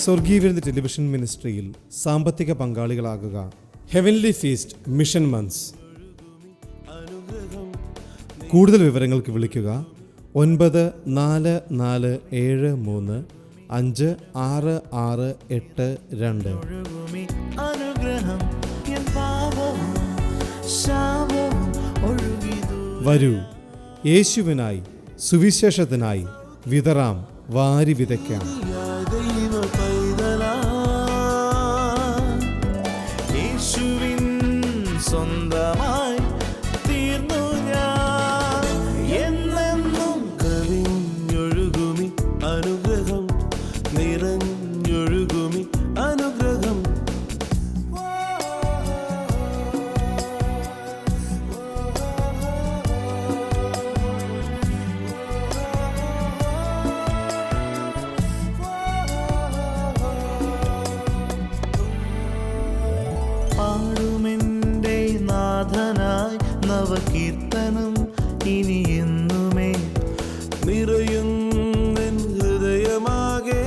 സ്വർഗീയ വിരുന്ന് ടെലിവിഷൻ മിനിസ്ട്രിയിൽ സാമ്പത്തിക പങ്കാളികളാകുക. Heavenly feast mission months. കൂടുതൽ വിവരങ്ങൾക്ക് വിളിക്കുക 9447356682. വരൂ, യേശുവിനായി സുവിശേഷത്തിനായി വിതറാം, വാരി വിതയ്ക്കാം. യേശുവിൻ സ്വന്തമായി തീർന്നു ഞാൻ. എന്നെന്നും കവിഞ്ഞൊഴുകുമി അനുഗ്രഹം, നിറഞ്ഞൊഴുകുമി അനുഗ്രഹം. പാടുമെൻ്റെ നാഥനായി നവകീർത്തനം, ഇനി എന്നുമേ നിറയുന്നെൻ ഹൃദയമാകെ.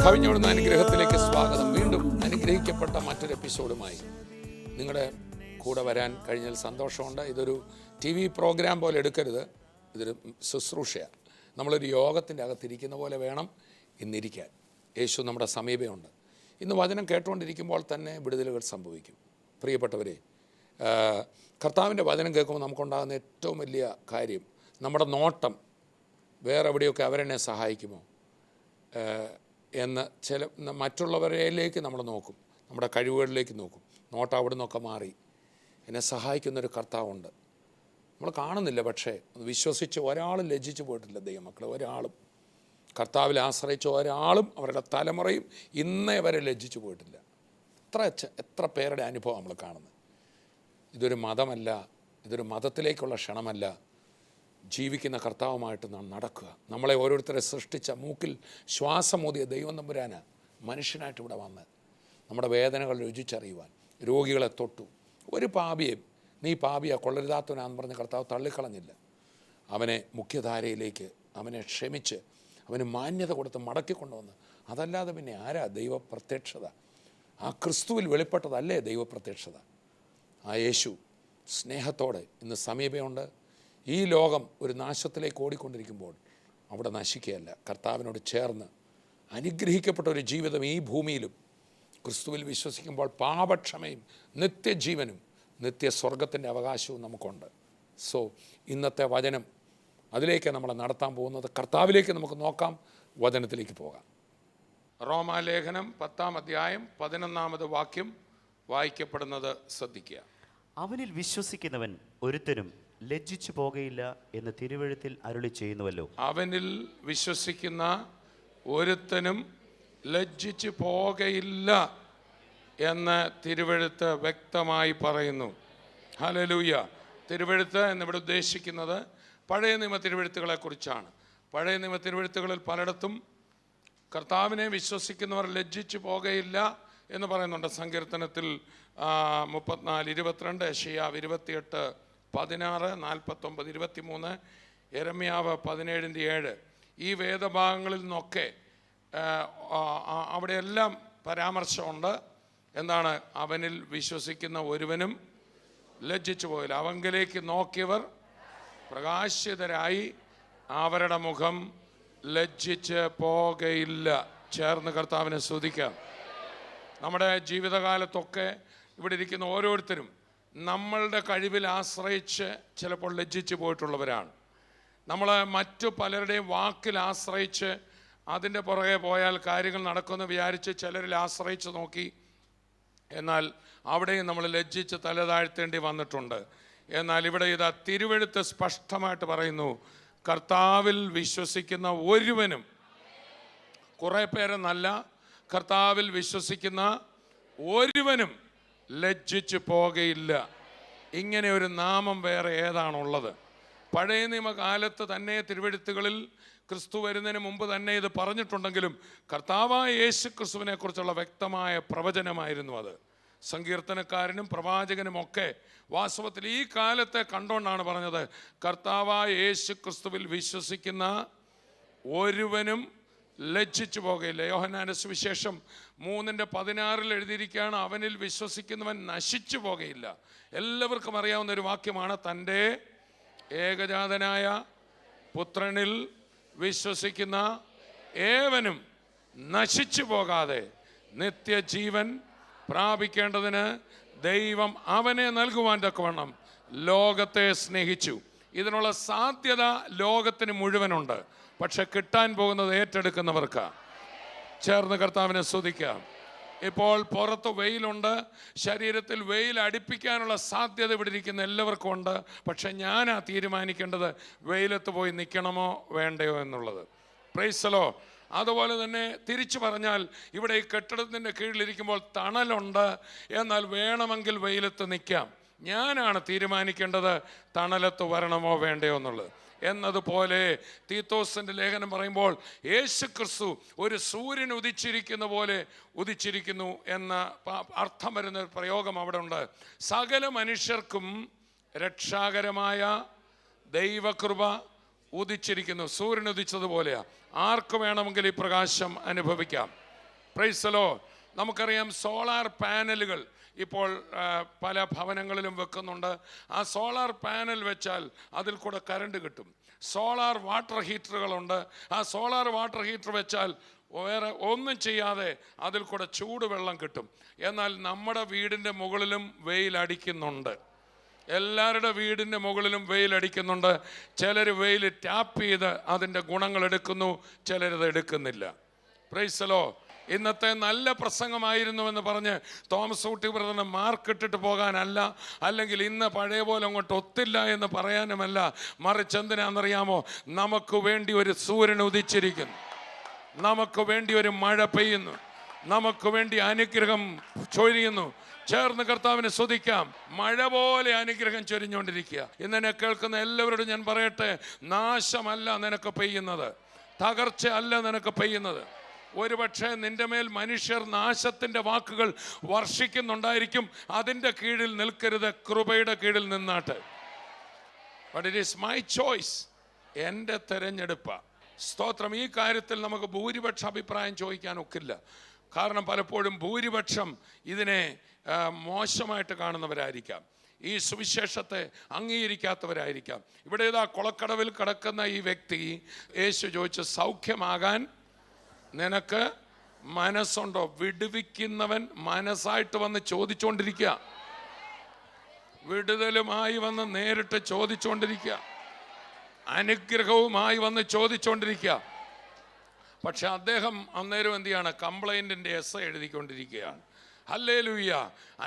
കവിഞ്ഞോടുന്ന അനുഗ്രഹത്തിലേക്ക് സ്വാഗതം. വീണ്ടും അനുഗ്രഹിക്കപ്പെട്ട മറ്റൊരു എപ്പിസോഡുമായി നിങ്ങളുടെ കൂടെ വരാൻ കഴിഞ്ഞാൽ സന്തോഷമുണ്ട്. ഇതൊരു TV പ്രോഗ്രാം പോലെ എടുക്കരുത്, ഇതൊരു ശുശ്രൂഷയാണ്. നമ്മളൊരു യോഗത്തിൻ്റെ അകത്തിരിക്കുന്ന പോലെ വേണം ഇന്നിരിക്കാൻ. യേശു നമ്മുടെ സമീപമുണ്ട്. ഇന്ന് വചനം കേട്ടുകൊണ്ടിരിക്കുമ്പോൾ തന്നെ വിടുതലുകൾ സംഭവിക്കും. പ്രിയപ്പെട്ടവരെ, കർത്താവിൻ്റെ വചനം കേൾക്കുമ്പോൾ നമുക്കുണ്ടാകുന്ന ഏറ്റവും വലിയ കാര്യം, നമ്മുടെ നോട്ടം വേറെ എവിടെയൊക്കെ അവരെന്നെ സഹായിക്കുമോ എന്ന് മറ്റുള്ളവരിലേക്ക് നമ്മൾ നോക്കും, നമ്മുടെ കഴിവുകളിലേക്ക് നോക്കും. നോട്ടം അവിടെ നിന്നൊക്കെ മാറി എന്നെ സഹായിക്കുന്നൊരു കർത്താവുണ്ട്. നമ്മൾ കാണുന്നില്ല, പക്ഷേ വിശ്വസിച്ച് ഒരാളും ലജ്ജിച്ചു പോയിട്ടില്ല. ദൈവമക്കളെ, ഒരാളും കർത്താവിൽ ആശ്രയിച്ച ഒരാളും അവരുടെ തലമുറയും ഇന്നേ വരെ ലജ്ജിച്ചു പോയിട്ടില്ല. എത്ര പേരുടെ അനുഭവം നമ്മൾ കാണുന്നത്. ഇതൊരു മതമല്ല, ഇതൊരു മതത്തിലേക്കുള്ള ക്ഷണമല്ല. ജീവിക്കുന്ന കർത്താവുമായിട്ട് നാം നടക്കുക. നമ്മളെ ഓരോരുത്തരെ സൃഷ്ടിച്ച, മൂക്കിൽ ശ്വാസമൂതിയ ദൈവം തമ്പുരാന് മനുഷ്യനായിട്ട് ഇവിടെ വന്ന് നമ്മുടെ വേദനകൾ രുചിച്ചറിയുവാൻ, രോഗികളെ തൊട്ടു. ഒരു പാപിയെയും നീ പാപിയാ, കൊള്ളരുതാത്തവനാന്ന് പറഞ്ഞ് കർത്താവ് തള്ളിക്കളഞ്ഞില്ല. അവനെ മുഖ്യധാരയിലേക്ക്, അവനെ ക്ഷമിച്ച്, അവന് മാന്യത കൊടുത്ത് മടക്കിക്കൊണ്ടുവന്ന്. അതല്ലാതെ പിന്നെ ആരാ ദൈവപ്രത്യക്ഷത? ആ ക്രിസ്തുവിൽ വെളിപ്പെട്ടതല്ലേ ദൈവപ്രത്യക്ഷത. ആ യേശു സ്നേഹത്തോടെ ഇന്ന് സമീപമുണ്ട്. ഈ ലോകം ഒരു നാശത്തിലേക്ക് ഓടിക്കൊണ്ടിരിക്കുമ്പോൾ അവിടെ നശിക്കുകയല്ല, കർത്താവിനോട് ചേർന്ന് അനുഗ്രഹിക്കപ്പെട്ട ഒരു ജീവിതം ഈ ഭൂമിയിലും ക്രിസ്തുവിൽ വിശ്വസിക്കുമ്പോൾ പാപക്ഷമയും നിത്യജീവനും നിത്യസ്വർഗത്തിൻ്റെ അവകാശവും നമുക്കുണ്ട്. സോ ഇന്നത്തെ വചനം അതിലേക്ക് നമ്മളെ നടത്താൻ പോകുന്നത്. കർത്താവിലേക്ക് നമുക്ക് നോക്കാം, വചനത്തിലേക്ക് പോകാം. റോമാലേഖനം 10-ാം അധ്യായം 11-ാമത് വാക്യം വായിക്കപ്പെടുന്നത് ശ്രദ്ധിക്കുക. അവനിൽ വിശ്വസിക്കുന്നവൻ ഒരുത്തനും ലജ്ജിച്ചു പോകയില്ല എന്ന് തിരുവെഴുത്തിൽ അരുളി ചെയ്യുന്നുവല്ലോ. അവനിൽ വിശ്വസിക്കുന്ന ഒരുത്തനും ലജ്ജിച്ചു പോകയില്ല എന്ന് തിരുവെഴുത്ത് വ്യക്തമായി പറയുന്നു. ഹല്ലേലൂയ. തിരുവെഴുത്ത് എന്നിവിടെ ഉദ്ദേശിക്കുന്നത് പഴയ നിയമ തിരുവെഴുത്തുകളെക്കുറിച്ചാണ്. പഴയ നിയമ തിരുവെഴുത്തുകളിൽ പലയിടത്തും കർത്താവിനെ വിശ്വസിക്കുന്നവർ ലജ്ജിച്ചു പോകയില്ല എന്ന് പറയുന്നുണ്ട്. സങ്കീർത്തനത്തിൽ 34:22, യെശയ്യാവ് 28:16, 49:23, യെരമ്യാവ് 17:7. ഈ വേദഭാഗങ്ങളിൽ നിന്നൊക്കെ അവിടെയെല്ലാം പരാമർശമുണ്ട്. എന്താണ്? അവനിൽ വിശ്വസിക്കുന്ന ഒരുവനും ലജ്ജിച്ചു പോയില്ല. അവങ്കിലേക്ക് നോക്കിയവർ പ്രകാശിതരായി, അവരുടെ മുഖം ലജ്ജിച്ച് പോകയില്ല. ചേർന്ന് കർത്താവിനെ സ്തുതിക്കാം. നമ്മുടെ ജീവിതകാലത്തൊക്കെ ഇവിടെ ഇരിക്കുന്ന ഓരോരുത്തരും നമ്മളുടെ കഴിവിൽ ആശ്രയിച്ച് ചിലപ്പോൾ ലജ്ജിച്ചു പോയിട്ടുള്ളവരാണ്. നമ്മൾ മറ്റു പലരുടെയും വാക്കിൽ ആശ്രയിച്ച് അതിൻ്റെ പുറകെ പോയാൽ കാര്യങ്ങൾ നടക്കുമെന്ന് വിചാരിച്ച് ചിലരിൽ ആശ്രയിച്ച് നോക്കി. എന്നാൽ അവിടെയും നമ്മൾ ലജ്ജിച്ച് തല താഴ്ത്തേണ്ടി വന്നിട്ടുണ്ട്. എന്നാൽ ഇവിടെ ഇതാ തിരുവെഴുത്ത് സ്പഷ്ടമായിട്ട് പറയുന്നു, കർത്താവിൽ വിശ്വസിക്കുന്ന ഒരുവനും, കുറേ പേരെന്നല്ല, കർത്താവിൽ വിശ്വസിക്കുന്ന ഒരുവനും ലജ്ജിച്ചു പോകയില്ല. ഇങ്ങനെ ഒരു നാമം വേറെ ഏതാണുള്ളത്? പഴയ നിയമകാലത്ത് തന്നെ തിരുവെഴുത്തുകളിൽ ക്രിസ്തു വരുന്നതിന് മുമ്പ് തന്നെ ഇത് പറഞ്ഞിട്ടുണ്ടെങ്കിലും കർത്താവായ യേശു ക്രിസ്തുവിനെ കുറിച്ചുള്ള വ്യക്തമായ പ്രവചനമായിരുന്നു അത്. സങ്കീർത്തനക്കാരനും പ്രവാചകനും ഒക്കെ വാസ്തവത്തിൽ ഈ കാലത്തെ കണ്ടുകൊണ്ടാണ് പറഞ്ഞത്, കർത്താവായ യേശു ക്രിസ്തുവിൽ വിശ്വസിക്കുന്ന ഒരുവനും ലജ്ജിച്ചു പോകയില്ല. യോഹന്നാന്റെ സുവിശേഷം 3:16 എഴുതിയിരിക്കുകയാണ്, അവനിൽ വിശ്വസിക്കുന്നവൻ നശിച്ചു പോകയില്ല. എല്ലാവർക്കും അറിയാവുന്ന ഒരു വാക്യമാണ്, തൻ്റെ ഏകജാതനായ പുത്രനിൽ വിശ്വസിക്കുന്ന ഏവനും നശിച്ചു പോകാതെ നിത്യജീവൻ പ്രാപിക്കേണ്ടതിന് ദൈവം അവനെ നൽകുവാൻ തക്കവണ്ണം ലോകത്തെ സ്നേഹിച്ചു. ഇതിനുള്ള സാധ്യത ലോകത്തിന് മുഴുവനുണ്ട്. പക്ഷെ കിട്ടാൻ പോകുന്നത് ഏറ്റെടുക്കുന്നവർക്ക്. ചേർന്ന് കർത്താവിനെ സ്തുതിക്കാം. ഇപ്പോൾ പുറത്ത് വെയിലുണ്ട്, ശരീരത്തിൽ വെയിൽ അടുപ്പിക്കാനുള്ള സാധ്യത ഇവിടെ ഇരിക്കുന്ന എല്ലാവർക്കും ഉണ്ട്. പക്ഷെ ഞാനാ തീരുമാനിക്കേണ്ടത് വെയിലത്ത് പോയി നിൽക്കണമോ വേണ്ടയോ എന്നുള്ളത്. Price the Lord. അതുപോലെ തന്നെ തിരിച്ചു പറഞ്ഞാൽ, ഇവിടെ ഈ കെട്ടിടത്തിൻ്റെ കീഴിലിരിക്കുമ്പോൾ തണലുണ്ട്, എന്നാൽ വേണമെങ്കിൽ വെയിലത്ത് നിൽക്കാം. ഞാനാണ് തീരുമാനിക്കേണ്ടത് തണലത്ത് വരണമോ വേണ്ടയോ എന്നുള്ളത്. എന്നതുപോലെ തീത്തോസിൻ്റെ ലേഖനം പറയുമ്പോൾ യേശു ക്രിസ്തു ഒരു സൂര്യൻ ഉദിച്ചിരിക്കുന്ന പോലെ ഉദിച്ചിരിക്കുന്നു എന്ന അർത്ഥം വരുന്ന ഒരു പ്രയോഗം അവിടെ ഉണ്ട്. സകല മനുഷ്യർക്കും രക്ഷാകരമായ ദൈവകൃപ ഉദിച്ചിരിക്കുന്നു. സൂര്യൻ ഉദിച്ചതുപോലെയാ. ആർക്ക് വേണമെങ്കിൽ ഈ പ്രകാശം അനുഭവിക്കാം. Praise the lord. നമുക്കറിയാം, സോളാർ പാനലുകൾ ഇപ്പോൾ പല ഭവനങ്ങളിലും വെക്കുന്നുണ്ട്. ആ സോളാർ പാനൽ വെച്ചാൽ അതിൽ കൂടെ കറണ്ട് കിട്ടും. സോളാർ വാട്ടർ ഹീറ്ററുകളുണ്ട്. ആ സോളാർ വാട്ടർ ഹീറ്റർ വെച്ചാൽ വേറെ ഒന്നും ചെയ്യാതെ അതിൽ കൂടെ ചൂടുവെള്ളം കിട്ടും. എന്നാൽ നമ്മുടെ വീടിൻ്റെ മുകളിലും വെയിലടിക്കുന്നുണ്ട്. എല്ലാവരുടെ വീടിൻ്റെ മുകളിലും വെയിലടിക്കുന്നുണ്ട്. ചിലർ വെയിൽ ടാപ്പ് ചെയ്ത് അതിൻ്റെ ഗുണങ്ങൾ എടുക്കുന്നു, ചിലരത് എടുക്കുന്നില്ല. Price the Lord. ഇന്നത്തെ നല്ല പ്രസംഗമായിരുന്നുവെന്ന് പറഞ്ഞ് തോമസ് ഊട്ടി ബ്രദറിന് മാർക്കിട്ടിട്ട് പോകാനല്ല, അല്ലെങ്കിൽ ഇന്ന് പഴയ പോലെ അങ്ങോട്ട് ഒത്തില്ല എന്ന് പറയാനുമല്ല. മറിച്ച് എന്തിനാണെന്നറിയാമോ? നമുക്ക് വേണ്ടി ഒരു സൂര്യൻ ഉദിച്ചിരിക്കുന്നു, നമുക്ക് വേണ്ടി ഒരു മഴ പെയ്യുന്നു, നമുക്ക് വേണ്ടി അനുഗ്രഹം ചൊരിയുന്നു. ചേർന്ന് കർത്താവിനെ സ്തുതിക്കാം. മഴ പോലെ അനുഗ്രഹം ചൊരിഞ്ഞുകൊണ്ടിരിക്കുക. ഇന്നെന്നെ കേൾക്കുന്ന എല്ലാവരോടും ഞാൻ പറയട്ടെ, നാശമല്ല നിനക്ക് പെയ്യുന്നത്, തകർച്ച അല്ല നിനക്ക് പെയ്യുന്നത്. ഒരുപക്ഷെ നിന്റെ മേൽ മനുഷ്യർ നാശത്തിൻ്റെ വാക്കുകൾ വർഷിക്കുന്നുണ്ടായിരിക്കും. അതിൻ്റെ കീഴിൽ നിൽക്കരുത്, കൃപയുടെ കീഴിൽ നിന്നാട്ട്. But it is my choice, എൻ്റെ തെരഞ്ഞെടുപ്പ്. സ്തോത്രം. ഈ കാര്യത്തിൽ നമുക്ക് ഭൂരിപക്ഷ അഭിപ്രായം ചോദിക്കാൻ ഒക്കില്ല. കാരണം പലപ്പോഴും ഭൂരിപക്ഷം ഇതിനെ മോശമായിട്ട് കാണുന്നവരായിരിക്കാം, ഈ സുവിശേഷത്തെ അംഗീകരിക്കാത്തവരായിരിക്കാം. ഇവിടെ ഇതാ കൊളക്കടവിൽ കിടക്കുന്ന ഈ വ്യക്തി യേശു ചോദിച്ചു, സൗഖ്യമാകാൻ നിനക്ക് മനസ്സുണ്ടോ? വിടുവിക്കുന്നവൻ മനസ്സായിട്ട് വന്ന് ചോദിച്ചുകൊണ്ടിരിക്കുക, വിടുതലുമായി വന്ന് നേരിട്ട് ചോദിച്ചുകൊണ്ടിരിക്കുക, അനുഗ്രഹവുമായി വന്ന് ചോദിച്ചുകൊണ്ടിരിക്കുക. പക്ഷെ അദ്ദേഹം അന്നേരം എന്ത് ചെയ്യാണ്? കംപ്ലൈൻറ്റിൻ്റെ എസ് എഴുതിക്കൊണ്ടിരിക്കുകയാണ്. ഹല്ലേലൂയ.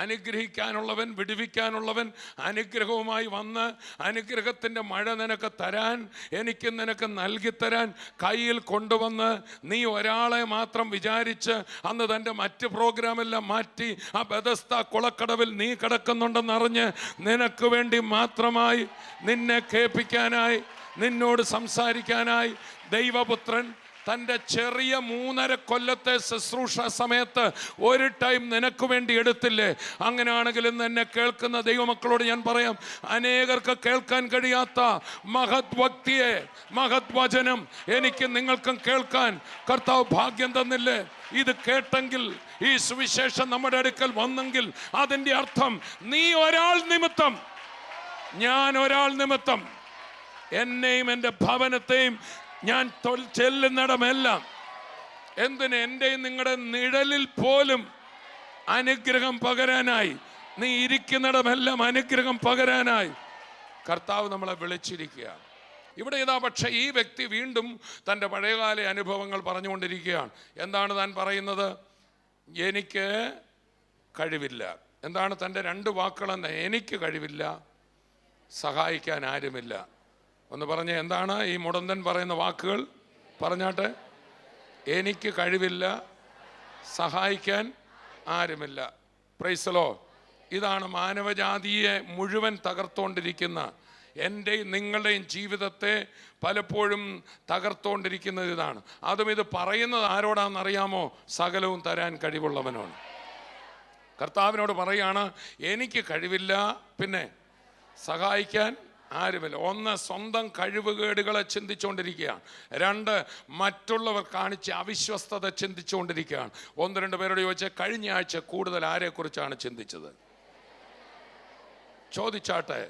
അനുഗ്രഹിക്കാനുള്ളവൻ, വിടുവിക്കാനുള്ളവൻ അനുഗ്രഹവുമായി വന്ന് അനുഗ്രഹത്തിൻ്റെ മഴ നിനക്ക് തരാൻ, എനിക്ക് നിനക്ക് നൽകിത്തരാൻ കയ്യിൽ കൊണ്ടുവന്ന്, നീ ഒരാളെ മാത്രം വിചാരിച്ച് അന്ന് തൻ്റെ മറ്റ് പ്രോഗ്രാമെല്ലാം മാറ്റി ആ ബെഥസ്ത കുളക്കടവിൽ നീ കിടക്കുന്നുണ്ടെന്നറിഞ്ഞ് നിനക്ക് വേണ്ടി മാത്രമായി, നിന്നെ കേൾപ്പിക്കാനായി, നിന്നോട് സംസാരിക്കാനായി ദൈവപുത്രൻ തൻ്റെ ചെറിയ 3.5 കൊല്ലത്തെ ശുശ്രൂഷ സമയത്ത് ഒരു ടൈം നിനക്ക് വേണ്ടി എടുത്തില്ലേ? അങ്ങനെയാണെങ്കിൽ ഇന്ന് എന്നെ കേൾക്കുന്ന ദൈവമക്കളോട് ഞാൻ പറയാം, അനേകർക്ക് കേൾക്കാൻ കഴിയാത്ത മഹത് വ്യക്തിയെ, മഹത് വചനം എനിക്ക് നിങ്ങൾക്കും കേൾക്കാൻ കർത്താവ് ഭാഗ്യം തന്നില്ലേ? ഇത് കേട്ടെങ്കിൽ, ഈ സുവിശേഷം നമ്മുടെ അടുക്കൽ വന്നെങ്കിൽ അതിൻ്റെ അർത്ഥം നീ ഒരാൾ നിമിത്തം, ഞാൻ ഒരാൾ നിമിത്തം, എന്നെയും എൻ്റെ ഭവനത്തെയും ഞാൻ ചെല്ലുന്നിടമെല്ലാം എന്തിന് എൻ്റെയും നിങ്ങളുടെ നിഴലിൽ പോലും അനുഗ്രഹം പകരാനായി, നീ ഇരിക്കുന്നിടമെല്ലാം അനുഗ്രഹം പകരാനായി കർത്താവ് നമ്മളെ വിളിച്ചിരിക്കുക. ഇവിടെ ഇതാ പക്ഷേ ഈ വ്യക്തി വീണ്ടും തൻ്റെ പഴയകാല അനുഭവങ്ങൾ പറഞ്ഞുകൊണ്ടിരിക്കുകയാണ്. എന്താണ് താൻ പറയുന്നത്? എനിക്ക് കഴിവില്ല. എന്താണ് തൻ്റെ 2 വാക്കുകളെന്ന്? എനിക്ക് കഴിവില്ല, സഹായിക്കാൻ ആരുമില്ല. ഒന്ന് പറഞ്ഞേ, എന്താണ് ഈ മുടന്തൻ പറയുന്ന വാക്കുകൾ? പറഞ്ഞാട്ടെ. എനിക്ക് കഴിവില്ല, സഹായിക്കാൻ ആരുമില്ല. Price the Lord. ഇതാണ് മാനവജാതിയെ മുഴുവൻ തകർത്തുകൊണ്ടിരിക്കുന്ന, എൻ്റെയും നിങ്ങളുടെയും ജീവിതത്തെ പലപ്പോഴും തകർത്തുകൊണ്ടിരിക്കുന്നത് ഇതാണ്. അതും ഇത് പറയുന്നത് ആരോടാണെന്നറിയാമോ? സകലവും തരാൻ കഴിവുള്ളവനാണ്. കർത്താവിനോട് പറയാണ്, എനിക്ക് കഴിവില്ല, പിന്നെ സഹായിക്കാൻ ആരുമില്ല. ഒന്ന്, സ്വന്തം കഴിവുകേടുകളെ ചിന്തിച്ചുകൊണ്ടിരിക്കുകയാണ്. രണ്ട്, മറ്റുള്ളവർ കാണിച്ച അവിശ്വസ്തത ചിന്തിച്ചുകൊണ്ടിരിക്കുകയാണ്. 1-2 പേരോട് ചോദിച്ചാൽ കഴിഞ്ഞ ആഴ്ച കൂടുതൽ ആരെക്കുറിച്ചാണ് ചിന്തിച്ചത്? ചോദിച്ചാട്ടെ,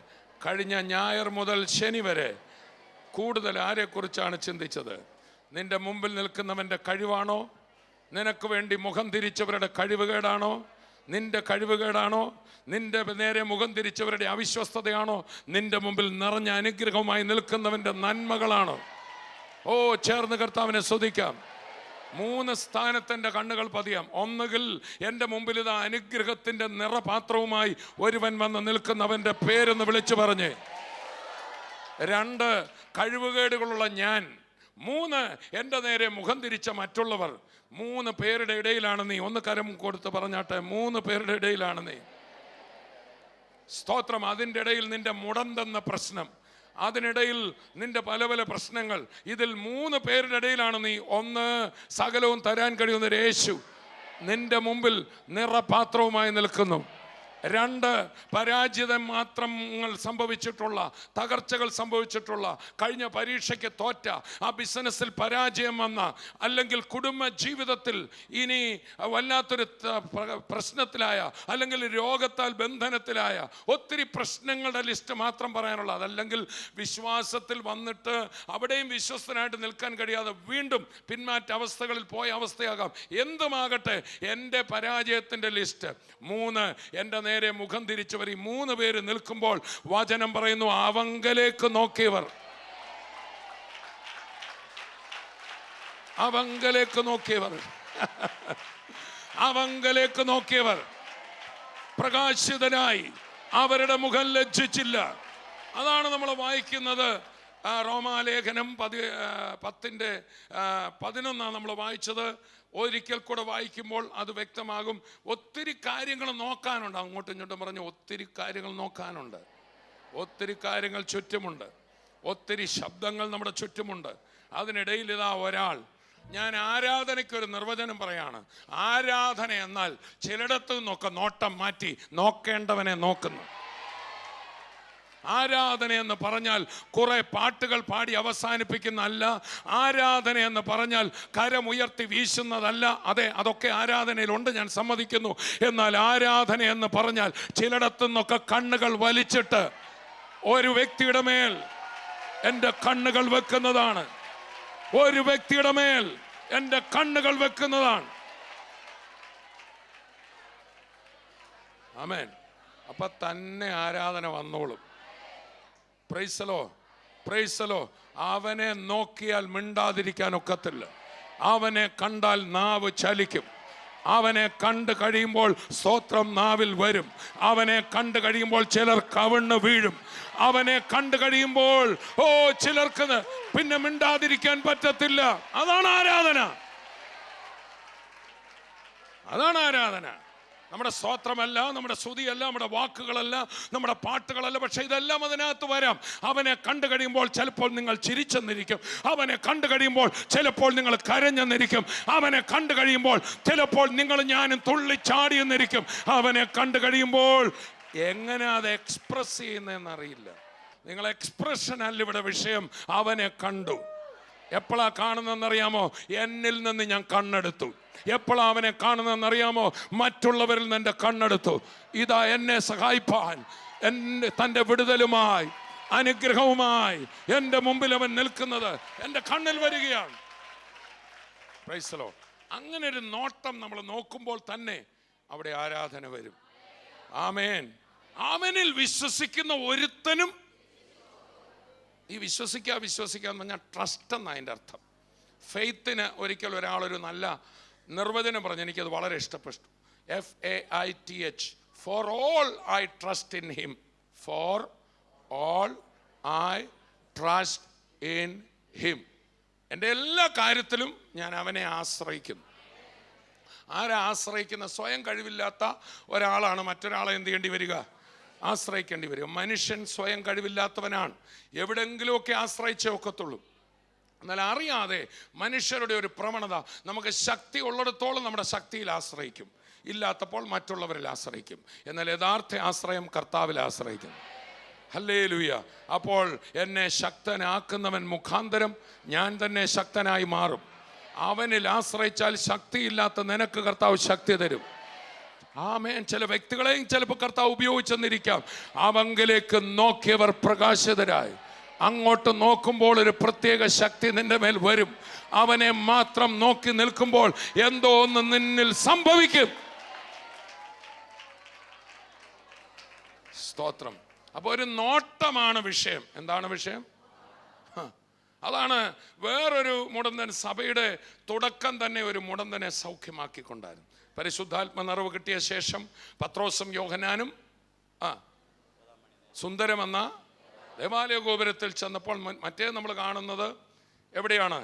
കഴിഞ്ഞ ഞായർ മുതൽ ശനി വരെ കൂടുതൽ ആരെക്കുറിച്ചാണ് ചിന്തിച്ചത്? നിന്റെ മുമ്പിൽ നിൽക്കുന്നവൻ്റെ കഴിവാണോ? നിനക്ക് വേണ്ടി മുഖം തിരിച്ചവരുടെ കഴിവുകേടാണോ? നിന്റെ കഴിവുകേടാണോ? നിന്റെ നേരെ മുഖം തിരിച്ചവരുടെ അവിശ്വസ്തതയാണോ? നിന്റെ മുമ്പിൽ നിറഞ്ഞ അനുഗ്രഹമായി നിൽക്കുന്നവൻ്റെ നന്മകളാണോ? ഓ, ചേർന്ന് കർത്താവിനെ സ്തുതിക്കാം. 3 സ്ഥാനത്തെൻ്റെ കണ്ണുകൾ പതിയാം. ഒന്നുകിൽ എൻ്റെ മുമ്പിൽ ഇതാ അനുഗ്രഹത്തിൻ്റെ നിറപാത്രവുമായി ഒരുവൻ വന്ന് നിൽക്കുന്നവൻ്റെ പേരെന്ന് വിളിച്ചു പറഞ്ഞ്. 2, കഴിവുകേടുകളുള്ള ഞാൻ. 3, എൻ്റെ നേരെ മുഖം തിരിച്ച മറ്റുള്ളവർ. 3 പേരുടെ ഇടയിലാണ് നീ. ഒന്ന് കരം കൊടുത്ത് പറഞ്ഞാട്ടെ, 3 പേരുടെ ഇടയിലാണ് നീ. സ്തോത്രം. അതിൻ്റെ ഇടയിൽ നിന്റെ മുടന്തെന്ന പ്രശ്നം, അതിനിടയിൽ നിന്റെ പല പല പ്രശ്നങ്ങൾ, ഇതിൽ 3 പേരുടെ ഇടയിലാണ് നീ. 1, സകലവും തരാൻ കഴിയുന്ന യേശു നിന്റെ മുമ്പിൽ നിറപാത്രവുമായി നിൽക്കുന്നു. 2, പരാജയം മാത്രങ്ങൾ സംഭവിച്ചിട്ടുള്ള, തകർച്ചകൾ സംഭവിച്ചിട്ടുള്ള, കഴിഞ്ഞ പരീക്ഷയ്ക്ക് തോറ്റ, ആ ബിസിനസ്സിൽ പരാജയം വന്ന, അല്ലെങ്കിൽ കുടുംബ ജീവിതത്തിൽ ഇനി വല്ലാത്തൊരു പ്രശ്നത്തിലായ, അല്ലെങ്കിൽ രോഗത്താൽ ബന്ധനത്തിലായ ഒത്തിരി പ്രശ്നങ്ങളുടെ ലിസ്റ്റ് മാത്രം പറയാനുള്ള, അതല്ലെങ്കിൽ വിശ്വാസത്തിൽ വന്നിട്ട് അവിടെയും വിശ്വസ്തനായിട്ട് നിൽക്കാൻ കഴിയാതെ വീണ്ടും പിന്മാറ്റ അവസ്ഥകളിൽ പോയ അവസ്ഥയാകാം. എന്തുമാകട്ടെ, എൻ്റെ പരാജയത്തിൻ്റെ ലിസ്റ്റ് 3. എൻ്റെ നേരെ മുഖം തിരിച്ചവർ ഈ 3 പേര് നിൽക്കുമ്പോൾ വചനം പറയുന്നു, അവങ്കലേക്ക് നോക്കിയവർ, അവങ്കലേക്ക് നോക്കിയവർ, അവങ്കലേക്ക് നോക്കിയവർ പ്രകാശിതനായി, അവരുടെ മുഖം ലജ്ജിച്ചില്ല. അതാണ് നമ്മൾ വായിക്കുന്നത്. റോമാലേഖനം 10:11 നമ്മൾ വായിച്ചത്. ഒരിക്കൽ കൂടെ വായിക്കുമ്പോൾ അത് വ്യക്തമാകും. ഒത്തിരി കാര്യങ്ങൾ നോക്കാനുണ്ട്. അങ്ങോട്ടും ഇങ്ങോട്ടും പറഞ്ഞു, ഒത്തിരി കാര്യങ്ങൾ നോക്കാനുണ്ട്. ഒത്തിരി കാര്യങ്ങൾ ചുറ്റുമുണ്ട്. ഒത്തിരി ശബ്ദങ്ങൾ നമ്മുടെ ചുറ്റുമുണ്ട്. അതിനിടയിൽ ഇതാ ഒരാൾ. ഞാൻ ആരാധനയ്ക്കൊരു നിർവചനം പറയാണ്. ആരാധന എന്നാൽ ചിലയിടത്തു നിന്നൊക്കെ നോട്ടം മാറ്റി നോക്കേണ്ടവനെ നോക്കുന്നു. ആരാധന എന്ന് പറഞ്ഞാൽ കുറെ പാട്ടുകൾ പാടി അവസാനിപ്പിക്കുന്നതല്ല. ആരാധന എന്ന് പറഞ്ഞാൽ കരമുയർത്തി വീശുന്നതല്ല. അതെ, അതൊക്കെ ആരാധനയിലുണ്ട്, ഞാൻ സമ്മതിക്കുന്നു. എന്നാൽ ആരാധന എന്ന് പറഞ്ഞാൽ ചിലയിടത്തു നിന്നൊക്കെ കണ്ണുകൾ വലിച്ചിട്ട് ഒരു വ്യക്തിയുടെ മേൽ എൻ്റെ കണ്ണുകൾ വെക്കുന്നതാണ്. ഒരു വ്യക്തിയുടെ മേൽ എൻ്റെ കണ്ണുകൾ വെക്കുന്നതാണ്. ആമേൻ. അപ്പൊ തന്നെ ആരാധന വന്നോളും. പ്രൈസലോ, പ്രൈസലോ. അവനെ നോക്കിയാൽ മിണ്ടാതിരിക്കാൻ ഒക്കത്തില്ല. അവനെ കണ്ടാൽ നാവ് ചലിക്കും. അവനെ കണ്ടു കഴിയുമ്പോൾ സ്തോത്രം നാവിൽ വരും. അവനെ കണ്ടു കഴിയുമ്പോൾ ചിലർ കവിണ്ണ് വീഴും. അവനെ കണ്ടു കഴിയുമ്പോൾ ചിലർക്ക് പിന്നെ മിണ്ടാതിരിക്കാൻ പറ്റത്തില്ല. അതാണ് ആരാധന. അതാണ് ആരാധന. നമ്മുടെ സ്തോത്രമല്ല, നമ്മുടെ സ്തുതിയല്ല, നമ്മുടെ വാക്കുകളല്ല, നമ്മുടെ പാട്ടുകളല്ല. പക്ഷെ ഇതെല്ലാം അതിനകത്ത് വരാം. അവനെ കണ്ടു കഴിയുമ്പോൾ ചിലപ്പോൾ നിങ്ങൾ ചിരിച്ചെന്നിരിക്കും. അവനെ കണ്ടു കഴിയുമ്പോൾ ചിലപ്പോൾ നിങ്ങൾ കരഞ്ഞെന്നിരിക്കും. അവനെ കണ്ടു കഴിയുമ്പോൾ ചിലപ്പോൾ നിങ്ങൾ ഞാനും തുള്ളിച്ചാടിയെന്നിരിക്കും. അവനെ കണ്ടു കഴിയുമ്പോൾ എങ്ങനെ അത് എക്സ്പ്രസ് ചെയ്യുന്നതെന്നറിയില്ല. നിങ്ങൾ എക്സ്പ്രഷൻ അല്ല ഇവിടെ വിഷയം. അവനെ കണ്ടു. എപ്പോഴാ കാണുന്നതെന്നറിയാമോ? എന്നിൽ നിന്ന് ഞാൻ കണ്ണെടുത്തു. എപ്പോഴാ അവനെ കാണുന്നതെന്നറിയാമോ? മറ്റുള്ളവരിൽ നിന്ന് എൻ്റെ കണ്ണെടുത്തു. ഇതാ എന്നെ സഹായിപ്പാൻ തൻ്റെ വിടുതലുമായി അനുഗ്രഹവുമായി എൻ്റെ മുമ്പിൽ അവൻ നിൽക്കുന്നത് എൻ്റെ കണ്ണിൽ വരികയാണ്. Price the Lord. അങ്ങനെ ഒരു നോട്ടം നമ്മൾ നോക്കുമ്പോൾ തന്നെ അവിടെ ആരാധന വരും. ആമേൻ. അവനിൽ വിശ്വസിക്കുന്ന ഒരുത്തനും, ഈ വിശ്വസിക്കാന്ന് പറഞ്ഞാൽ ട്രസ്റ്റ് എന്നാണ് അതിൻ്റെ അർത്ഥം. ഫെയ്ത്തിന് ഒരിക്കൽ ഒരാളൊരു നല്ല നിർവചനം പറഞ്ഞു, എനിക്കത് വളരെ ഇഷ്ടപ്പെട്ടു. FAITH, for all I trust in him. For all I trust in him. എൻ്റെ എല്ലാ കാര്യത്തിലും ഞാൻ അവനെ ആശ്രയിക്കുന്നു. ആരെ ആശ്രയിക്കുന്ന? സ്വയം കഴിവില്ലാത്ത ഒരാളാണ് മറ്റൊരാളെ എന്ത് ചെയ്യേണ്ടി വരിക? ആശ്രയിക്കേണ്ടി വരിക. മനുഷ്യൻ സ്വയം കഴിവില്ലാത്തവനാണ്. എവിടെയെങ്കിലുമൊക്കെ ആശ്രയിച്ചേ ഒക്കത്തുള്ളൂ. എന്നാൽ അറിയാതെ മനുഷ്യരുടെ ഒരു പ്രവണത, നമുക്ക് ശക്തി ഉള്ളിടത്തോളം നമ്മുടെ ശക്തിയിൽ ആശ്രയിക്കും. ഇല്ലാത്തപ്പോൾ മറ്റുള്ളവരിൽ ആശ്രയിക്കും. എന്നാൽ യഥാർത്ഥ ആശ്രയം കർത്താവിൽ ആശ്രയിക്കും. ഹല്ലേലൂയ. അപ്പോൾ എന്നെ ശക്തനാക്കുന്നവൻ മുഖാന്തരം ഞാൻ തന്നെ ശക്തനായി മാറും. അവനിൽ ആശ്രയിച്ചാൽ ശക്തിയില്ലാത്ത നിനക്ക് കർത്താവ് ശക്തി തരും. ആമേൻ. ചില വ്യക്തികളെയും ചിലപ്പോൾ കർത്താവ് ഉപയോഗിച്ചെന്നിരിക്കാം. അവങ്കിലേക്ക് നോക്കിയവർ പ്രകാശിതരായി. അങ്ങോട്ട് നോക്കുമ്പോൾ ഒരു പ്രത്യേക ശക്തി നിന്റെ മേൽ വരും. അവനെ മാത്രം നോക്കി നിൽക്കുമ്പോൾ എന്തോ ഒന്ന് നിന്നിൽ സംഭവിക്കും. സ്തോത്രം. അപ്പോൾ ഒരു നോട്ടമാണ് വിഷയം. എന്താണ് വിഷയം? അതാണ് വേറൊരു മുടന്തൻ, സഭയുടെ തുടക്കം തന്നെ ഒരു മുടന്തനെ സൗഖ്യമാക്കിക്കൊണ്ടായിരുന്നു. പരിശുദ്ധാത്മ നിറവ് കിട്ടിയ ശേഷം പത്രോസും യോഹന്നാനും സുന്ദരമെന്ന ദേവാലയ ഗോപുരത്തിൽ ചെന്നപ്പോൾ മറ്റേ നമ്മൾ കാണുന്നത് എവിടെയാണ്?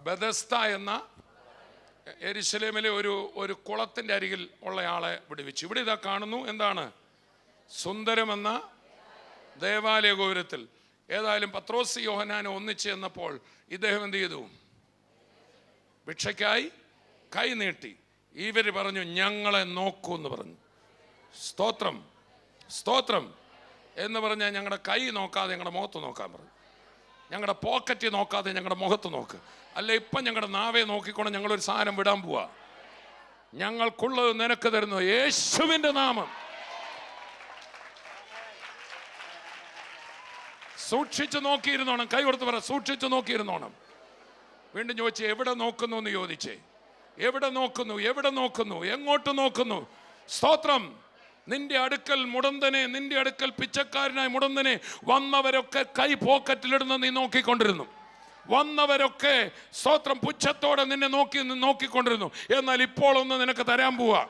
ബെഥസ്ത എന്ന യെരുശലേമിലെ ഒരു കുളത്തിൻ്റെ അരികിൽ ഉള്ളയാളെ വിടുവിച്ചു. ഇവിടെ ഇതാ കാണുന്നു. എന്താണ്? സുന്ദരമെന്ന ദേവാലയ ഗോപുരത്തിൽ. ഏതായാലും പത്രോസ് യോഹന്നാനും ഒന്നിച്ച് ചെന്നപ്പോൾ ഇദ്ദേഹം എന്ത് ചെയ്തു? ഭിക്ഷയ്ക്കായി കൈ നീട്ടി. ഇവർ പറഞ്ഞു, ഞങ്ങളെ നോക്കൂ എന്ന് പറഞ്ഞു. സ്തോത്രം, സ്തോത്രം എന്ന് പറഞ്ഞാൽ ഞങ്ങളുടെ കൈ നോക്കാതെ ഞങ്ങളുടെ മുഖത്ത് നോക്കാൻ പറഞ്ഞു. ഞങ്ങളുടെ പോക്കറ്റ് നോക്കാതെ ഞങ്ങളുടെ മുഖത്ത് നോക്ക്. അല്ല, ഇപ്പം ഞങ്ങളുടെ നാവെ നോക്കിക്കൊണ്ട് ഞങ്ങളൊരു സാധനം വിടാൻ പോവാ. ഞങ്ങൾക്കുള്ളത് നിനക്ക് തരുന്നു യേശുവിൻ്റെ നാമം. സൂക്ഷിച്ചു നോക്കിയിരുന്നോണം. കൈ കൊടുത്ത് പറ, സൂക്ഷിച്ചു നോക്കിയിരുന്നോണം. വീണ്ടും ചോദിച്ചു, എവിടെ നോക്കുന്നു എന്ന് ചോദിച്ചേ. എവിടെ നോക്കുന്നു? എവിടെ നോക്കുന്നു? എങ്ങോട്ട് നോക്കുന്നു? സ്തോത്രം. നിന്റെ അടുക്കൽ മുടന്തനെ, നിന്റെ അടുക്കൽ പിച്ചക്കാരനായ മുടന്തനെ വന്നവരൊക്കെ കൈ പോക്കറ്റിലിടുന്ന നീ നോക്കിക്കൊണ്ടിരുന്നു. വന്നവരൊക്കെ സ്തോത്രം പുച്ഛത്തോടെ നിന്നെ നോക്കിക്കൊണ്ടിരുന്നു. എന്നാൽ ഇപ്പോൾ ഒന്ന് നിനക്ക് തരാൻ പോവാ.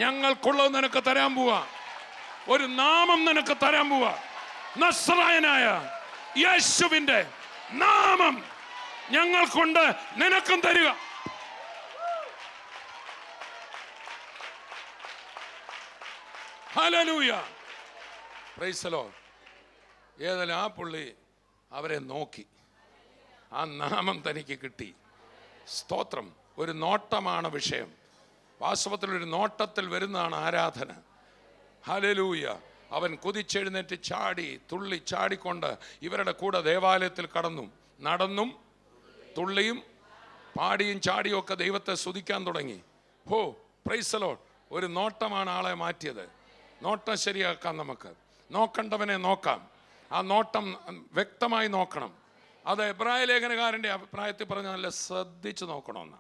ഞങ്ങൾക്കുള്ളത് നിനക്ക് തരാൻ പോവാ. ഒരു നാമം നിനക്ക് തരാൻ പോവാ. നസ്രായനായ യേശുവിൻ്റെ നാമം ഞങ്ങൾക്കുണ്ട്, നിനക്കും തരിക. Hallelujah, price the Lord. ഏതായാലും ആ പുള്ളി അവരെ നോക്കി. ആ നാമം തനിക്ക് കിട്ടി. സ്തോത്രം. ഒരു നോട്ടമാണ് വിഷയം. വാസ്തവത്തിൽ ഒരു നോട്ടത്തിൽ വരുന്നതാണ് ആരാധന. ഹല്ലേലൂയ. അവൻ കുതിച്ചെഴുന്നേറ്റ് ചാടി തുള്ളി ചാടിക്കൊണ്ട് ഇവരുടെ കൂടെ ദേവാലയത്തിൽ കടന്നു. നടന്നും തുള്ളിയും പാടിയും ചാടിയും ഒക്കെ ദൈവത്തെ സ്തുതിക്കാൻ തുടങ്ങി. ഹോ, പ്രൈസ് ദി ലോർഡ്. ഒരു നോട്ടമാണ് ആളെ മാറ്റിയത്. നോട്ടം ശരിയാക്കാം. നമുക്ക് നോക്കണ്ടവനെ നോക്കാം. ആ നോട്ടം വ്യക്തമായി നോക്കണം. അത് എബ്രായ ലേഖനകാരൻ്റെ അഭിപ്രായത്തിൽ പറഞ്ഞാൽ നല്ല ശ്രദ്ധിച്ച് നോക്കണമെന്ന്.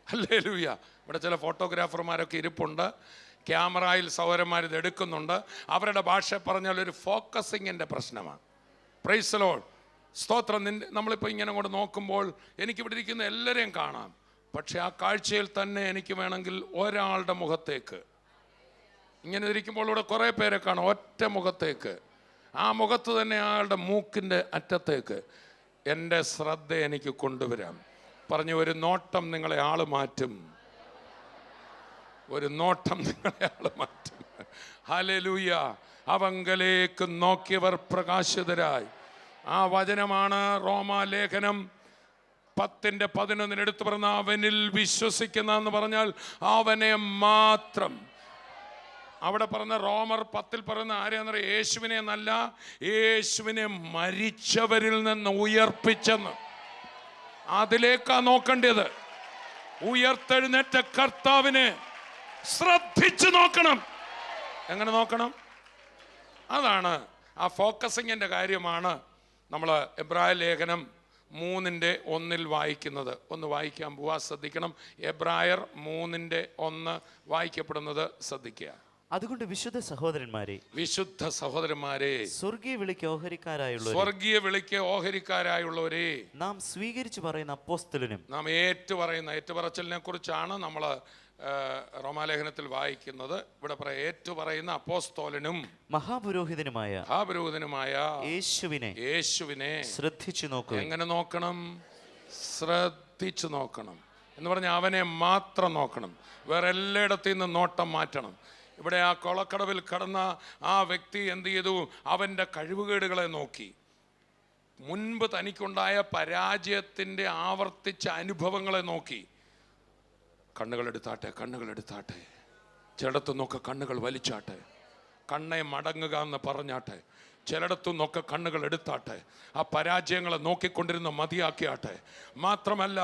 ഹല്ലേലൂയ. ഇവിടെ ചില ഫോട്ടോഗ്രാഫർമാരൊക്കെ ഇരിപ്പുണ്ട്. ക്യാമറയിൽ സഹോദരന്മാർ ഇത് എടുക്കുന്നുണ്ട്. അവരുടെ ഭാഷ പറഞ്ഞാൽ ഒരു ഫോക്കസിങ്ങിൻ്റെ പ്രശ്നമാണ്. Price the Lord. സ്തോത്രം. നമ്മളിപ്പോൾ ഇങ്ങനെ അങ്ങോട്ട് നോക്കുമ്പോൾ എനിക്കിവിടെ ഇരിക്കുന്ന എല്ലാവരെയും കാണാം. പക്ഷെ ആ കാഴ്ചയിൽ തന്നെ എനിക്ക് വേണമെങ്കിൽ ഒരാളുടെ മുഖത്തേക്ക്, ഇങ്ങനെ ഇരിക്കുമ്പോൾ ഇവിടെ കുറേ പേരെ കാണാം, ഒറ്റ മുഖത്തേക്ക്, ആ മുഖത്ത് തന്നെ ആളുടെ മൂക്കിൻ്റെ അറ്റത്തേക്ക് എൻ്റെ ശ്രദ്ധ എനിക്ക് കൊണ്ടുവരാം. പറഞ്ഞു, ഒരു നോട്ടം നിങ്ങളെ ആള് മാറ്റും. ഒരു നോട്ടം നിങ്ങളെ ആള് മാറ്റും. ഹല്ലേലൂയ. അവങ്കലേക്ക് നോക്കിയവർ പ്രകാശിതരായി. ആ വചനമാണ് റോമാലേഖനം 10:11 എടുത്തു പറഞ്ഞ, അവനിൽ വിശ്വസിക്കുന്ന എന്ന് പറഞ്ഞാൽ അവനെ മാത്രം. അവിടെ പറഞ്ഞ റോമർ 10 പറയുന്ന ആരെയാണെന്നറിയാം? യേശുവിനെ എന്നല്ല, യേശുവിനെ മരിച്ചവരിൽ നിന്ന് ഉയർപ്പിച്ചെന്ന്. അതിലേക്കാ നോക്കേണ്ടത്. ഉയർത്തെഴുന്നേറ്റ കർത്താവിനെ ശ്രദ്ധിച്ചു നോക്കണം. എങ്ങനെ നോക്കണം? അതാണ് ആ ഫോക്കസിങ്ങിൻ്റെ കാര്യമാണ് നമ്മൾ എബ്രായ ലേഖനം 3:1 വായിക്കുന്നത്. ഒന്ന് വായിക്കാൻ പോവാ, ശ്രദ്ധിക്കണം. എബ്രായർ 3:1 വായിക്കപ്പെടുന്നത് ശ്രദ്ധിക്കുക. അതുകൊണ്ട് വിശുദ്ധ സഹോദരന്മാരെ, സ്വർഗീയ വിളിക്ക് ഓഹരിക്കാരായുള്ളവരെ, നാം സ്വീകരിച്ചു പറയുന്ന അപ്പോസ്തലനും, നാം ഏറ്റുപറച്ചിലിനെ കുറിച്ചാണ് നമ്മൾ റോമാലേഖനത്തിൽ വായിക്കുന്നത്. ഇവിടെ പറയാം, ഏറ്റുപറയുന്ന അപ്പോസ്തലനും മഹാപുരോഹിതനുമായ യേശുവിനെ ശ്രദ്ധിച്ചു നോക്കുക. എങ്ങനെ നോക്കണം? ശ്രദ്ധിച്ചു നോക്കണം എന്ന് പറഞ്ഞാൽ അവനെ മാത്രം നോക്കണം. വേറെ എല്ലായിടത്തു നിന്ന് നോട്ടം മാറ്റണം. ഇവിടെ ആ കൊളക്കടവിൽ കടന്ന ആ വ്യക്തി എന്ത് ചെയ്തു? അവൻ്റെ കഴിവുകേടുകളെ നോക്കി. മുൻപ് തനിക്കുണ്ടായ പരാജയത്തിൻ്റെ ആവർത്തിച്ച അനുഭവങ്ങളെ നോക്കി. കണ്ണുകളെടുത്താട്ടെ. ചിലടത്തു നിന്നൊക്കെ കണ്ണുകൾ വലിച്ചാട്ടെ. കണ്ണെ മടങ്ങുക എന്ന് പറഞ്ഞാട്ടെ. ചിലയിടത്തു നിന്നൊക്കെ കണ്ണുകൾ എടുത്താട്ടെ. ആ പരാജയങ്ങളെ നോക്കിക്കൊണ്ടിരുന്ന മതിയാക്കിയാട്ടെ. മാത്രമല്ല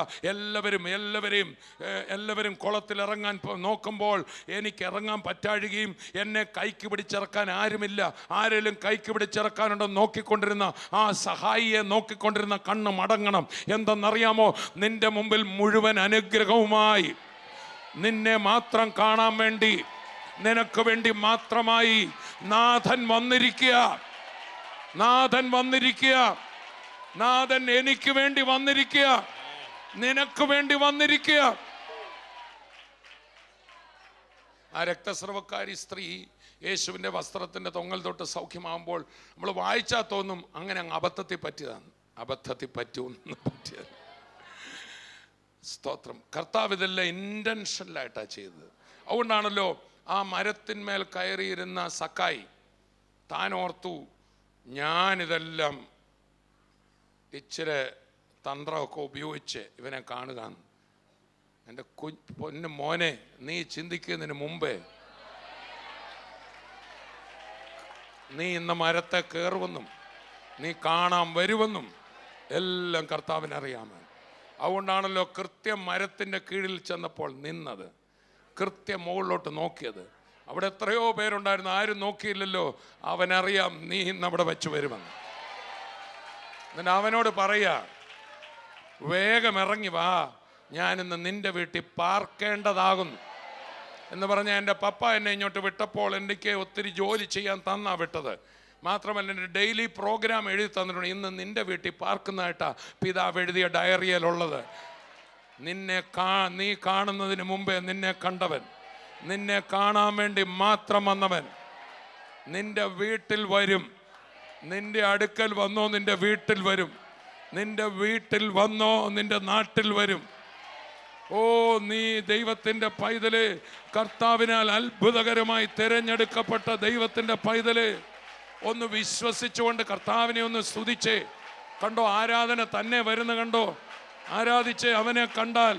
എല്ലാവരും കുളത്തിലിറങ്ങാൻ നോക്കുമ്പോൾ എനിക്ക് ഇറങ്ങാൻ പറ്റാഴുകയും എന്നെ കൈക്ക് പിടിച്ചിറക്കാൻ ആരുമില്ല, ആരെങ്കിലും കൈക്ക് പിടിച്ചിറക്കാനുണ്ടോ നോക്കിക്കൊണ്ടിരുന്ന ആ സഹായിയെ നോക്കിക്കൊണ്ടിരുന്ന കണ്ണ് മടങ്ങണം. എന്തെന്നറിയാമോ? നിന്റെ മുമ്പിൽ മുഴുവൻ അനുഗ്രഹവുമായി നിന്നെ മാത്രം കാണാൻ വേണ്ടി, നിനക്ക് വേണ്ടി മാത്രമായി നാഥൻ വന്നിരിക്കുക. നാഥൻ എനിക്ക് വേണ്ടി വന്നിരിക്കുക, നിനക്ക് വേണ്ടി വന്നിരിക്കുക. ആ രക്തസ്രവക്കാരി സ്ത്രീ യേശുവിൻ്റെ വസ്ത്രത്തിൻ്റെ തൊങ്ങൽ തൊട്ട് സൗഖ്യമാകുമ്പോൾ നമ്മൾ വായിച്ചാൽ തോന്നും അങ്ങനെ അങ്ങ് അബദ്ധത്തിൽ പറ്റിയത്. സ്തോത്രം. കർത്താവ് ഇതെല്ലാം ഇൻറ്റൻഷനലായിട്ടാണ് ചെയ്തത്. അതുകൊണ്ടാണല്ലോ ആ മരത്തിന്മേൽ കയറിയിരുന്ന സക്കായി താൻ ഓർത്തു, ഞാനിതെല്ലാം ഇച്ചിരി തന്ത്രമൊക്കെ ഉപയോഗിച്ച് ഇവനെ കാണുക. എൻ്റെ പൊന്നു മോനെ, നീ ചിന്തിക്കുന്നതിന് മുമ്പേ നീ ഇന്ന് മരത്തെ കയറുമെന്നും നീ കാണാൻ വരുമെന്നും എല്ലാം കർത്താവിനറിയാമോ. അതുകൊണ്ടാണല്ലോ കൃത്യം മരത്തിൻ്റെ കീഴിൽ ചെന്നപ്പോൾ നിന്നത്, കൃത്യം മുകളിലോട്ട് നോക്കിയത്. അവിടെ എത്രയോ പേരുണ്ടായിരുന്നു, ആരും നോക്കിയില്ലല്ലോ. അവനറിയാം നീ ഇന്ന് അവിടെ വെച്ച് വരുമെന്ന്. എന്നിട്ട് അവനോട് പറയാ, വേഗം ഇറങ്ങി വാ, ഞാനിന്ന് നിന്റെ വീട്ടിൽ പാർക്കേണ്ടതാകുന്നു എന്ന് പറഞ്ഞാൽ എൻ്റെ പപ്പ എന്നെ ഇങ്ങോട്ട് വിട്ടപ്പോൾ എനിക്ക് ഒത്തിരി ജോലി ചെയ്യാൻ തന്നാ വിട്ടത്. മാത്രമല്ല എൻ്റെ ഡെയിലി പ്രോഗ്രാം എഴുതി തന്നിട്ടുണ്ട്. ഇന്ന് നിന്റെ വീട്ടിൽ പാർക്കുന്നതായിട്ടാ പിതാവ് എഴുതിയ ഡയറിയിലുള്ളത്. നീ കാണുന്നതിന് മുമ്പേ നിന്നെ കണ്ടവൻ, നിന്നെ കാണാൻ വേണ്ടി മാത്രം വന്നവൻ നിന്റെ വീട്ടിൽ വരും. നിന്റെ അടുക്കൽ വന്നോ നിന്റെ വീട്ടിൽ വരും, നിന്റെ വീട്ടിൽ വന്നോ നിന്റെ നാട്ടിൽ വരും. ഓ, നീ ദൈവത്തിൻ്റെ പൈതല്, കർത്താവിനാൽ അത്ഭുതകരമായി തിരഞ്ഞെടുക്കപ്പെട്ട ദൈവത്തിൻ്റെ പൈതല്, ഒന്ന് വിശ്വസിച്ചുകൊണ്ട് കർത്താവിനെ ഒന്ന് സ്തുതിച്ചേ. കണ്ടോ, ആരാധന തന്നെ വരുന്ന കണ്ടോ. ആരാധിച്ച് അവനെ കണ്ടാൽ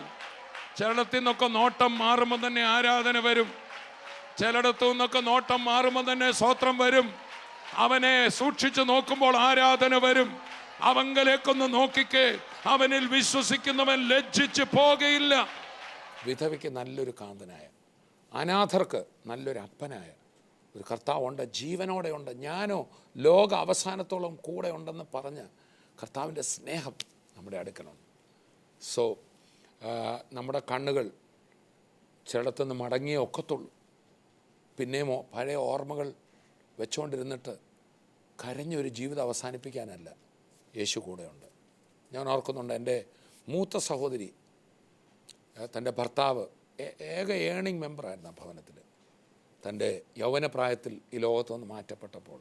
ചിലടത്തു നിന്നൊക്കെ നോട്ടം മാറുമ്പോൾ തന്നെ ആരാധന വരും. ചിലടത്തു നിന്നൊക്കെ നോട്ടം മാറുമ്പോൾ തന്നെ സ്തോത്രം വരും. അവനെ സൂക്ഷിച്ചു നോക്കുമ്പോൾ ആരാധന വരും. അവങ്കലേക്കൊന്ന് നോക്കിക്കേ, അവനിൽ വിശ്വസിക്കുന്നവൻ ലജ്ജിച്ച് പോകയില്ല. വിധവയ്ക്ക് നല്ലൊരു കാന്തനായ, അനാഥർക്ക് നല്ലൊരു അപ്പനായ ഒരു കർത്താവുണ്ട്, ജീവനോടെ ഉണ്ട്. ഞാനോ ലോക അവസാനത്തോളം കൂടെ ഉണ്ടെന്ന് പറഞ്ഞ് കർത്താവിൻ്റെ സ്നേഹം നമ്മുടെ അടുക്കലുണ്ട്. സോ നമ്മുടെ കണ്ണുകൾ ചിലത്തുനിന്ന് മടങ്ങിയേ ഒക്കത്തുള്ളൂ. പിന്നെയും പഴയ ഓർമ്മകൾ വെച്ചുകൊണ്ടിരുന്നിട്ട് കരഞ്ഞൊരു ജീവിതം അവസാനിപ്പിക്കാനല്ല, യേശു കൂടെയുണ്ട്. ഞാൻ ഓർക്കുന്നുണ്ട്, എൻ്റെ മൂത്ത സഹോദരി തൻ്റെ ഭർത്താവ് ഏക ഏണിംഗ് മെമ്പറായിരുന്നു ആ ഭവനത്തിൽ. തൻ്റെ യൗവനപ്രായത്തിൽ ഈ ലോകത്തു നിന്ന് മാറ്റപ്പെട്ടപ്പോൾ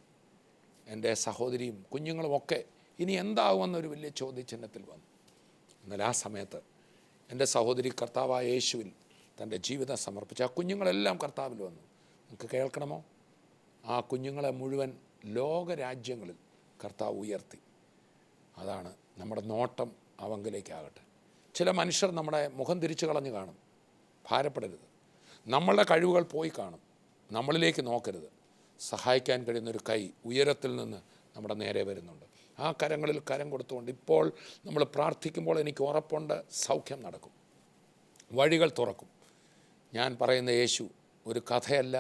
എൻ്റെ സഹോദരിയും കുഞ്ഞുങ്ങളുമൊക്കെ ഇനി എന്താകുമെന്നൊരു വലിയ ചോദ്യചിഹ്നത്തിൽ വന്നു. എന്നാൽ ആ സമയത്ത് എൻ്റെ സഹോദരി കർത്താവായ യേശുവിൽ തൻ്റെ ജീവിതം സമർപ്പിച്ചു. ആ കുഞ്ഞുങ്ങളെല്ലാം കർത്താവിൽ വന്നു. നിങ്ങൾക്ക് കേൾക്കണമോ? ആ കുഞ്ഞുങ്ങളെ മുഴുവൻ ലോകരാജ്യങ്ങളിൽ കർത്താവ് ഉയർത്തി. അതാണ് നമ്മുടെ നോട്ടം അവങ്കിലേക്കാകട്ടെ. ചില മനുഷ്യർ നമ്മുടെ മുഖം തിരിച്ചു കളഞ്ഞു കാണും. ഭാരപ്പെടരുത്. നമ്മളുടെ കഴിവുകൾ പോയി കാണും. നമ്മളിലേക്ക് നോക്കരുത്. സഹായിക്കാൻ കഴിയുന്നൊരു കൈ ഉയരത്തിൽ നിന്ന് നമ്മുടെ നേരെ വരുന്നുണ്ട്. ആ കരങ്ങളിൽ കരം കൊടുത്തുകൊണ്ട് ഇപ്പോൾ നമ്മൾ പ്രാർത്ഥിക്കുമ്പോൾ എനിക്ക് ഉറപ്പുണ്ട്, സൗഖ്യം നടക്കും, വഴികൾ തുറക്കും. ഞാൻ പറയുന്ന യേശു ഒരു കഥയല്ല,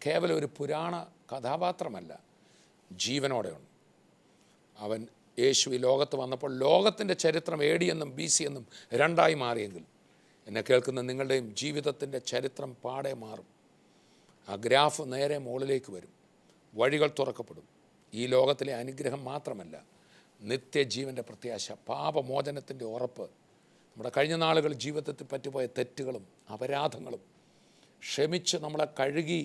കേവലം ഒരു പുരാണ കഥാപാത്രമല്ല, ജീവനോടെയുണ്ട്. അവൻ യേശു ഈ ലോകത്ത് വന്നപ്പോൾ ലോകത്തിൻ്റെ ചരിത്രം AD എന്നും BC എന്നും രണ്ടായി മാറിയെങ്കിൽ എന്നെ കേൾക്കുന്ന നിങ്ങളുടെയും ജീവിതത്തിൻ്റെ ചരിത്രം പാടെ മാറും. ആ ഗ്രാഫ് നേരെ മുകളിലേക്ക് വരും. വഴികൾ തുറക്കപ്പെടും. ഈ ലോകത്തിലെ അനുഗ്രഹം മാത്രമല്ല, നിത്യജീവൻ്റെ പ്രത്യാശ, പാപമോചനത്തിൻ്റെ ഉറപ്പ്. നമ്മുടെ കഴിഞ്ഞ നാളുകൾ ജീവിതത്തിൽ പറ്റിപ്പോയ തെറ്റുകളും അപരാധങ്ങളും ക്ഷമിച്ച് നമ്മളെ കഴുകി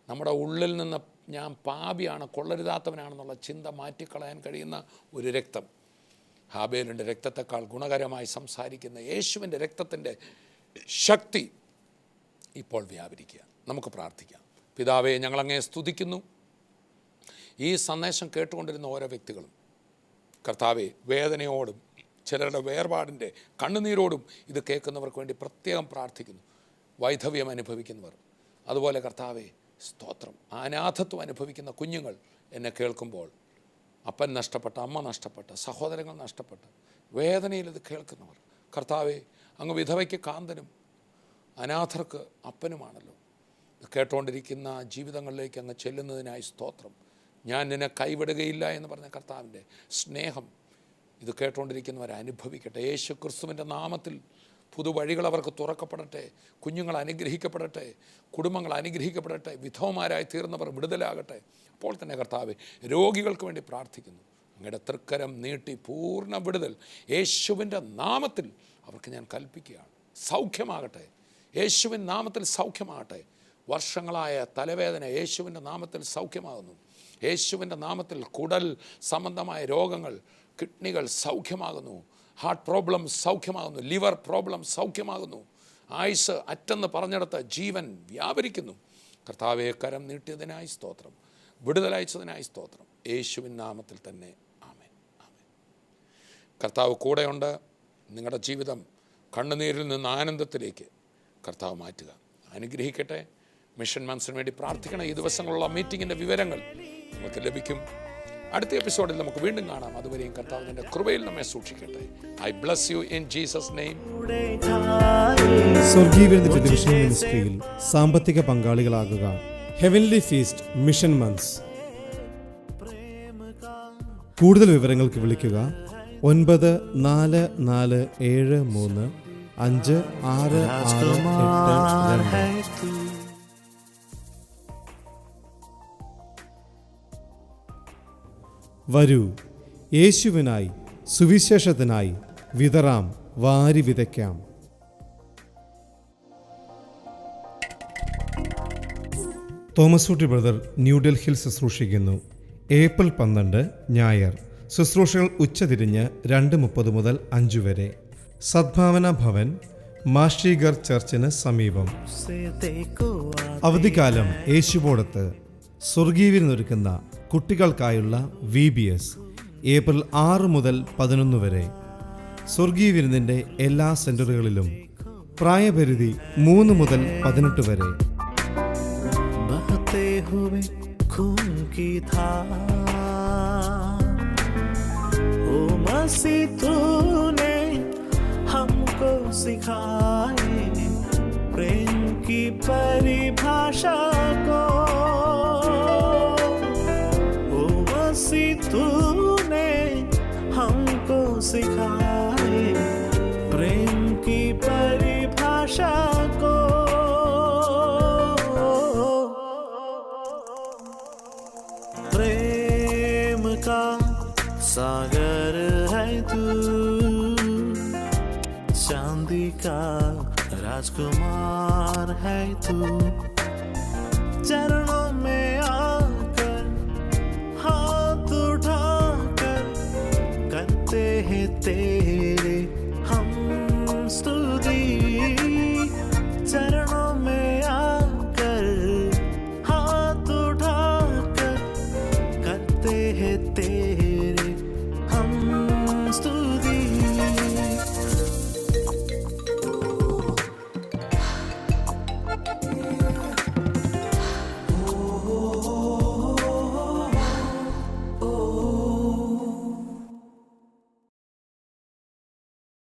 നമ്മുടെ ഉള്ളിൽ നിന്ന് ഞാൻ പാപിയാണ്, കൊള്ളരുതാത്തവനാണെന്നുള്ള ചിന്ത മാറ്റിക്കളയാൻ കഴിയുന്ന ഒരു രക്തം, ഹാബേലിൻ്റെ രക്തത്തെക്കാൾ ഗുണകരമായി സംസാരിക്കുന്ന യേശുവിൻ്റെ രക്തത്തിൻ്റെ ശക്തി ഇപ്പോൾ വ്യാപരിക്കുക. നമുക്ക് പ്രാർത്ഥിക്കാം. പിതാവേ, ഞങ്ങളങ്ങേ സ്തുതിക്കുന്നു. ഈ സന്ദേശം കേട്ടുകൊണ്ടിരുന്ന ഓരോ വ്യക്തികളും കർത്താവേ, വേദനയോടും ചിലരുടെ വേർപാടിൻ്റെ കണ്ണുനീരോടും ഇത് കേൾക്കുന്നവർക്ക് വേണ്ടി പ്രത്യേകം പ്രാർത്ഥിക്കുന്നു. വൈധവ്യം അനുഭവിക്കുന്നവർ, അതുപോലെ കർത്താവേ സ്തോത്രം, അനാഥത്വം അനുഭവിക്കുന്ന കുഞ്ഞുങ്ങൾ എന്നെ കേൾക്കുമ്പോൾ, അപ്പൻ നഷ്ടപ്പെട്ട, അമ്മ നഷ്ടപ്പെട്ട, സഹോദരങ്ങൾ നഷ്ടപ്പെട്ട് വേദനയിൽ ഇത് കേൾക്കുന്നവർ, കർത്താവേ അങ്ങ് വിധവയ്ക്ക് കാന്തനും അനാഥർക്ക് അപ്പനുമാണല്ലോ. കേട്ടുകൊണ്ടിരിക്കുന്ന ജീവിതങ്ങളിലേക്ക് അങ്ങ് ചെല്ലുന്നതിനായി സ്തോത്രം. ഞാൻ നിന്നെ കൈവിടുകയില്ല എന്ന് പറഞ്ഞ കർത്താവിൻ്റെ സ്നേഹം ഇത് കേട്ടുകൊണ്ടിരിക്കുന്നവർ അനുഭവിക്കട്ടെ. യേശു ക്രിസ്തുവിൻ്റെ നാമത്തിൽ പുതുവഴികൾ അവർക്ക് തുറക്കപ്പെടട്ടെ. കുഞ്ഞുങ്ങൾ അനുഗ്രഹിക്കപ്പെടട്ടെ, കുടുംബങ്ങൾ അനുഗ്രഹിക്കപ്പെടട്ടെ, വിധവമാരായി തീർന്നവർ വിടുതലാകട്ടെ. അപ്പോൾ തന്നെ കർത്താവേ രോഗികൾക്ക് വേണ്ടി പ്രാർത്ഥിക്കുന്നു. അങ്ങയുടെ തൃക്കരം നീട്ടി പൂർണ്ണ വിടുതൽ യേശുവിൻ്റെ നാമത്തിൽ അവർക്ക് ഞാൻ കൽപ്പിക്കുകയാണ്. സൗഖ്യമാകട്ടെ, യേശുവിൻ നാമത്തിൽ സൗഖ്യമാകട്ടെ. വർഷങ്ങളായ തലവേദന യേശുവിൻ്റെ നാമത്തിൽ സൗഖ്യമാകുന്നു. യേശുവിൻ്റെ നാമത്തിൽ കുടൽ സംബന്ധമായ രോഗങ്ങൾ, കിഡ്നികൾ സൗഖ്യമാകുന്നു. ഹാർട്ട് പ്രോബ്ലം സൗഖ്യമാകുന്നു. ലിവർ പ്രോബ്ലം സൗഖ്യമാകുന്നു. ആയുസ് അറ്റെന്ന് പറഞ്ഞിടത്ത് ജീവൻ വ്യാപരിക്കുന്നു. കർത്താവേ കരം നീട്ടിയതിനായി സ്തോത്രം, വിടുതലയച്ചതിനായി സ്തോത്രം. യേശുവിൻ നാമത്തിൽ തന്നെ ആമേൻ, ആമേൻ. കർത്താവ് കൂടെയുണ്ട്. നിങ്ങളുടെ ജീവിതം കണ്ണുനീരിൽ നിന്ന് ആനന്ദത്തിലേക്ക് കർത്താവ് മാറ്റുക. അനുഗ്രഹിക്കട്ടെ. മിഷൻ മന്ത്സിന് വേണ്ടി പ്രാർത്ഥിക്കണം. ഈ ദിവസങ്ങളുള്ള മീറ്റിങ്ങിൻ്റെ വിവരങ്ങൾ നമുക്ക് ലഭിക്കും. അടുത്ത എപ്പിസോഡിൽ നമുക്ക് വീണ്ടും കാണാം. അതുവരെയും കർത്താവ് നിന്റെ കൃപയിൽ നമ്മെ സൂക്ഷിക്കട്ടെ. I bless you in Jesus name. സ്വർഗീയ വിരുന്ന് ടെലിവിഷൻ മിനിസ്ട്രിയിൽ സാമ്പത്തിക പങ്കാളികളാകുക. Heavenly feast mission months. കൂടുതൽ വിവരങ്ങൾക്ക് വിളിക്കുക 9473566882. വരൂ, യേശുവിനായി സുവിശേഷത്തിനായി വിതറാം, വാരി വിതയ്ക്കാം. തോമസ് ഊട്ടി ബ്രദർ ന്യൂഡൽഹിയിൽ ശുശ്രൂഷിക്കുന്നു. ഏപ്രിൽ 12 ഞായർ. ശുശ്രൂഷകൾ ഉച്ചതിരിഞ്ഞ് 2:30 മുതൽ 5 വരെ. സദ്ഭാവന ഭവൻ, മാഷീഗർ ചർച്ചിന് സമീപം. അവധിക്കാലം യേശുവോടത്ത്. സ്വർഗീയ വിരുന്നൊരുക്കുന്ന കുട്ടികൾക്കായുള്ള VBS ഏപ്രിൽ 6 മുതൽ 11 വരെ. സ്വർഗീയ വിരുന്നിൻ്റെ എല്ലാ സെന്ററുകളിലും. പ്രായപരിധി 3 മുതൽ 18 വരെ. बहते हुए खून की धार, ओ मसीह तूने हमको सिखाए प्रेम की परिभाषा को। ओ मसीह तूने हमको सिखाए प्रेम की परिभाषा को। प्रेम का सागर है तू, चांदी का राजकुमार है तू, चरणों